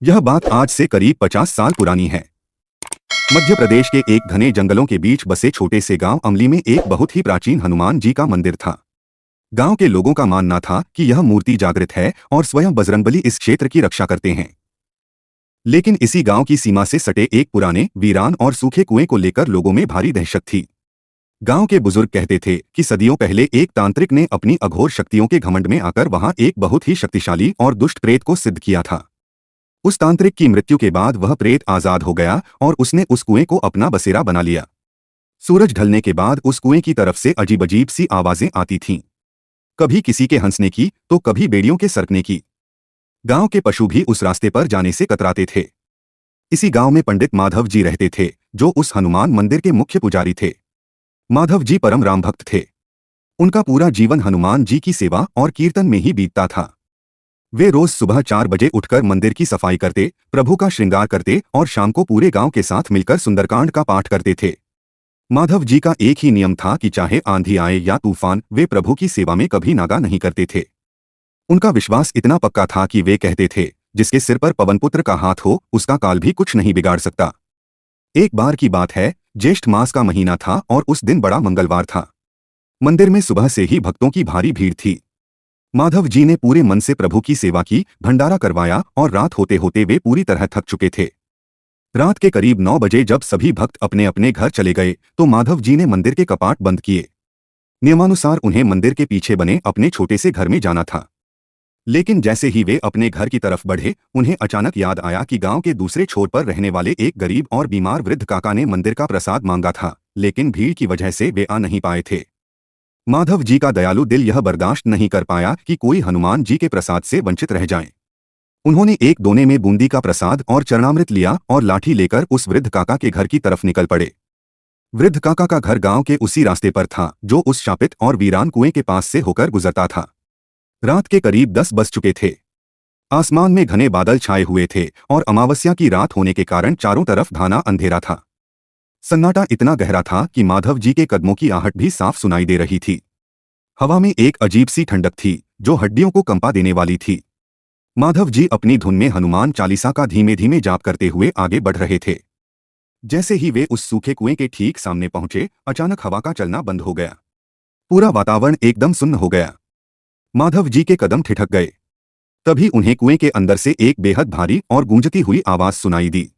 यह बात आज से करीब 50 साल पुरानी है। मध्य प्रदेश के एक घने जंगलों के बीच बसे छोटे से गांव अमली में एक बहुत ही प्राचीन हनुमान जी का मंदिर था। गांव के लोगों का मानना था कि यह मूर्ति जागृत है और स्वयं बजरंगबली इस क्षेत्र की रक्षा करते हैं। लेकिन इसी गांव की सीमा से सटे एक पुराने, वीरान और सूखे कुएं को लेकर लोगों में भारी दहशत थी। गांव के बुजुर्ग कहते थे कि सदियों पहले एक तांत्रिक ने अपनी अघोर शक्तियों के घमंड में आकर वहां एक बहुत ही शक्तिशाली और दुष्ट प्रेत को सिद्ध किया था। उस तांत्रिक की मृत्यु के बाद वह प्रेत आजाद हो गया और उसने उस कुएं को अपना बसेरा बना लिया। सूरज ढलने के बाद उस कुएं की तरफ से अजीब अजीब सी आवाजें आती थीं। कभी किसी के हंसने की तो कभी बेड़ियों के सरकने की। गांव के पशु भी उस रास्ते पर जाने से कतराते थे। इसी गांव में पंडित माधव जी रहते थे, जो उस हनुमान मंदिर के मुख्य पुजारी थे। माधव जी परम राम भक्त थे। उनका पूरा जीवन हनुमान जी की सेवा और कीर्तन में ही बीतता था। वे रोज सुबह 4 बजे उठकर मंदिर की सफाई करते, प्रभु का श्रृंगार करते और शाम को पूरे गांव के साथ मिलकर सुंदरकांड का पाठ करते थे। माधव जी का एक ही नियम था कि चाहे आंधी आए या तूफान, वे प्रभु की सेवा में कभी नागा नहीं करते थे। उनका विश्वास इतना पक्का था कि वे कहते थे, जिसके सिर पर पवनपुत्र का हाथ हो, उसका काल भी कुछ नहीं बिगाड़ सकता। एक बार की बात है, ज्येष्ठ मास का महीना था और उस दिन बड़ा मंगलवार था। मंदिर में सुबह से ही भक्तों की भारी भीड़ थी। माधव जी ने पूरे मन से प्रभु की सेवा की, भंडारा करवाया और रात होते होते वे पूरी तरह थक चुके थे। रात के करीब 9 बजे जब सभी भक्त अपने अपने घर चले गए तो माधव जी ने मंदिर के कपाट बंद किए। नियमानुसार उन्हें मंदिर के पीछे बने अपने छोटे से घर में जाना था। लेकिन जैसे ही वे अपने घर की तरफ बढ़े, उन्हें अचानक याद आया कि गांव के दूसरे छोर पर रहने वाले एक गरीब और बीमार वृद्ध काका ने मंदिर का प्रसाद मांगा था, लेकिन भीड़ की वजह से वे आ नहीं पाए थे। माधव जी का दयालु दिल यह बर्दाश्त नहीं कर पाया कि कोई हनुमान जी के प्रसाद से वंचित रह जाए। उन्होंने एक दोने में बूंदी का प्रसाद और चरणामृत लिया और लाठी लेकर उस वृद्ध काका के घर की तरफ निकल पड़े। वृद्ध काका का घर गांव के उसी रास्ते पर था जो उस शापित और वीरान कुएं के पास से होकर गुजरता था। रात के करीब 10 बज चुके थे। आसमान में घने बादल छाए हुए थे और अमावस्या की रात होने के कारण चारों तरफ घना अंधेरा था। सन्नाटा इतना गहरा था कि माधव जी के कदमों की आहट भी साफ सुनाई दे रही थी। हवा में एक अजीब सी ठंडक थी जो हड्डियों को कंपा देने वाली थी। माधव जी अपनी धुन में हनुमान चालीसा का धीमे धीमे जाप करते हुए आगे बढ़ रहे थे। जैसे ही वे उस सूखे कुएं के ठीक सामने पहुंचे, अचानक हवा का चलना बंद हो गया। पूरा वातावरण एकदम सुन्न हो गया। माधव जी के कदम ठिठक गए। तभी उन्हें कुएं के अंदर से एक बेहद भारी और गूंजती हुई आवाज सुनाई दी।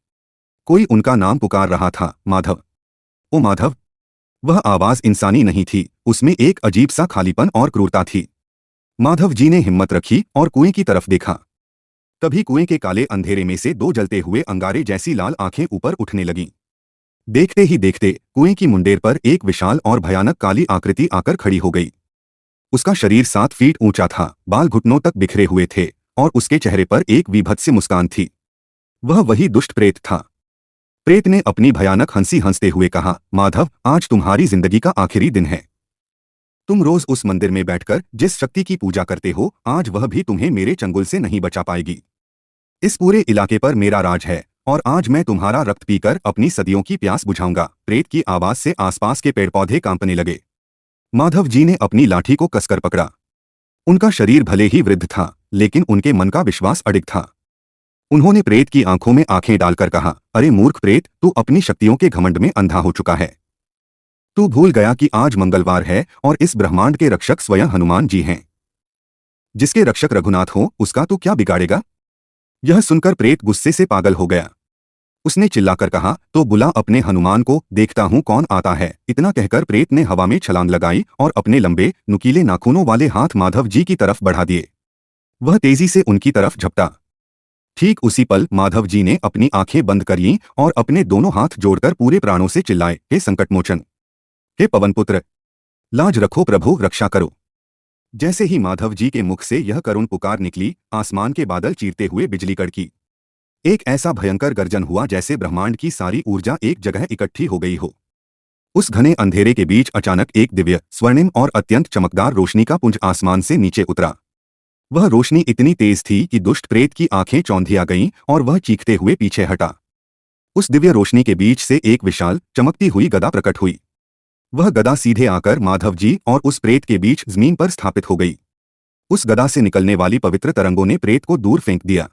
कोई उनका नाम पुकार रहा था, माधव, ओ माधव। वह आवाज इंसानी नहीं थी, उसमें एक अजीब सा खालीपन और क्रूरता थी। माधव जी ने हिम्मत रखी और कुएं की तरफ देखा। तभी कुएं के काले अंधेरे में से 2 जलते हुए अंगारे जैसी लाल आंखें ऊपर उठने लगीं। देखते ही देखते कुएं की मुंडेर पर एक विशाल और भयानक काली आकृति आकर खड़ी हो गई। उसका शरीर 7 फीट ऊंचा था, बाल घुटनों तक बिखरे हुए थे और उसके चेहरे पर एक विभत्स मुस्कान थी। वह वही दुष्ट प्रेत था। प्रेत ने अपनी भयानक हंसी हंसते हुए कहा, माधव, आज तुम्हारी जिंदगी का आखिरी दिन है। तुम रोज उस मंदिर में बैठकर जिस शक्ति की पूजा करते हो, आज वह भी तुम्हें मेरे चंगुल से नहीं बचा पाएगी। इस पूरे इलाके पर मेरा राज है और आज मैं तुम्हारा रक्त पीकर अपनी सदियों की प्यास बुझाऊंगा। प्रेत की आवाज से आसपास के पेड़ पौधे कांपने लगे। माधव जी ने अपनी लाठी को कसकर पकड़ा। उनका शरीर भले ही वृद्ध था, लेकिन उनके मन का विश्वास अडिग था। उन्होंने प्रेत की आंखों में आंखें डालकर कहा, अरे मूर्ख प्रेत, तू अपनी शक्तियों के घमंड में अंधा हो चुका है। तू भूल गया कि आज मंगलवार है और इस ब्रह्मांड के रक्षक स्वयं हनुमान जी हैं। जिसके रक्षक रघुनाथ हो, उसका तू क्या बिगाड़ेगा? यह सुनकर प्रेत गुस्से से पागल हो गया। उसने चिल्लाकर कहा, तो बुला अपने हनुमान को, देखता हूं कौन आता है। इतना कहकर प्रेत ने हवा में छलांग लगाई और अपने लंबे, नुकीले नाखूनों वाले हाथ माधव जी की तरफ बढ़ा दिए। वह तेजी से उनकी तरफ झपटा। ठीक उसी पल माधव जी ने अपनी आंखें बंद कर लीं और अपने दोनों हाथ जोड़कर पूरे प्राणों से चिल्लाए, हे संकटमोचन, हे पवनपुत्र, लाज रखो प्रभु, रक्षा करो। जैसे ही माधव जी के मुख से यह करुण पुकार निकली, आसमान के बादल चीरते हुए बिजली कड़की। एक ऐसा भयंकर गर्जन हुआ जैसे ब्रह्मांड की सारी ऊर्जा एक जगह इकट्ठी हो गई हो। उस घने अंधेरे के बीच अचानक एक दिव्य, स्वर्णिम और अत्यंत चमकदार रोशनी का पुंज आसमान से नीचे उतरा। वह रोशनी इतनी तेज थी कि दुष्ट प्रेत की आंखें चौंधिया गईं और वह चीखते हुए पीछे हटा। उस दिव्य रोशनी के बीच से एक विशाल, चमकती हुई गदा प्रकट हुई। वह गदा सीधे आकर माधव जी और उस प्रेत के बीच जमीन पर स्थापित हो गई। उस गदा से निकलने वाली पवित्र तरंगों ने प्रेत को दूर फेंक दिया।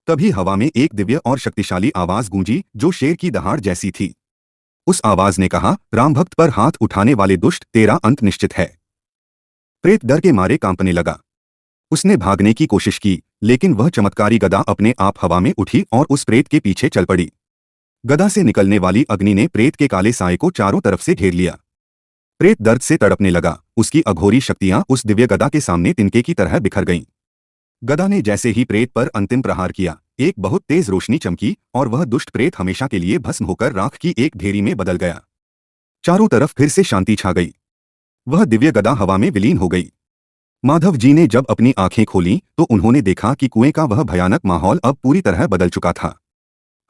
तभी हवा में एक दिव्य और शक्तिशाली आवाज गूंजी जो शेर की दहाड़ जैसी थी। उस आवाज ने कहा, राम भक्त पर हाथ उठाने वाले दुष्ट, तेरा अंत निश्चित है। प्रेत डर के मारे कांपने लगा। उसने भागने की कोशिश की, लेकिन वह चमत्कारी गदा अपने आप हवा में उठी और उस प्रेत के पीछे चल पड़ी। गदा से निकलने वाली अग्नि ने प्रेत के काले साए को चारों तरफ से घेर लिया। प्रेत दर्द से तड़पने लगा। उसकी अघोरी शक्तियां उस दिव्य गदा के सामने तिनके की तरह बिखर गईं। गदा ने जैसे ही प्रेत पर अंतिम प्रहार किया, एक बहुत तेज रोशनी चमकी और वह दुष्ट प्रेत हमेशा के लिए भस्म होकर राख की एक ढेरी में बदल गया। चारों तरफ फिर से शांति छा गई। वह दिव्य गदा हवा में विलीन हो गई। माधव जी ने जब अपनी आंखें खोलीं तो उन्होंने देखा कि कुएं का वह भयानक माहौल अब पूरी तरह बदल चुका था।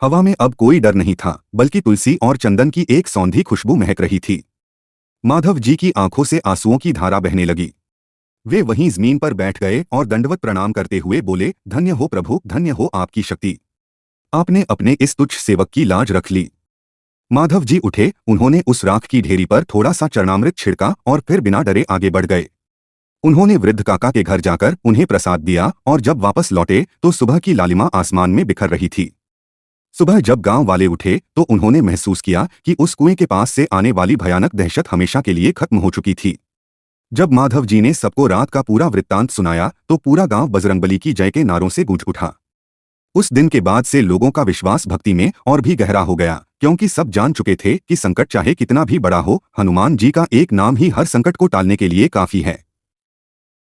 हवा में अब कोई डर नहीं था, बल्कि तुलसी और चंदन की एक सौंधी खुशबू महक रही थी। माधव जी की आंखों से आंसुओं की धारा बहने लगी। वे वहीं जमीन पर बैठ गए और दंडवत प्रणाम करते हुए बोले, धन्य हो प्रभु, धन्य हो आपकी शक्ति। आपने अपने इस तुच्छ सेवक की लाज रख ली। माधव जी उठे, उन्होंने उस राख की ढेरी पर थोड़ा सा चरणामृत छिड़का और फिर बिना डरे आगे बढ़ गए। उन्होंने वृद्ध काका के घर जाकर उन्हें प्रसाद दिया और जब वापस लौटे तो सुबह की लालिमा आसमान में बिखर रही थी। सुबह जब गांव वाले उठे तो उन्होंने महसूस किया कि उस कुएं के पास से आने वाली भयानक दहशत हमेशा के लिए खत्म हो चुकी थी। जब माधव जी ने सबको रात का पूरा वृत्तांत सुनाया तो पूरा गांव बजरंगबली की जय के नारों से गूंज उठा। उस दिन के बाद से लोगों का विश्वास भक्ति में और भी गहरा हो गया, क्योंकि सब जान चुके थे कि संकट चाहे कितना भी बड़ा हो, हनुमान जी का एक नाम ही हर संकट को टालने के लिए काफी है।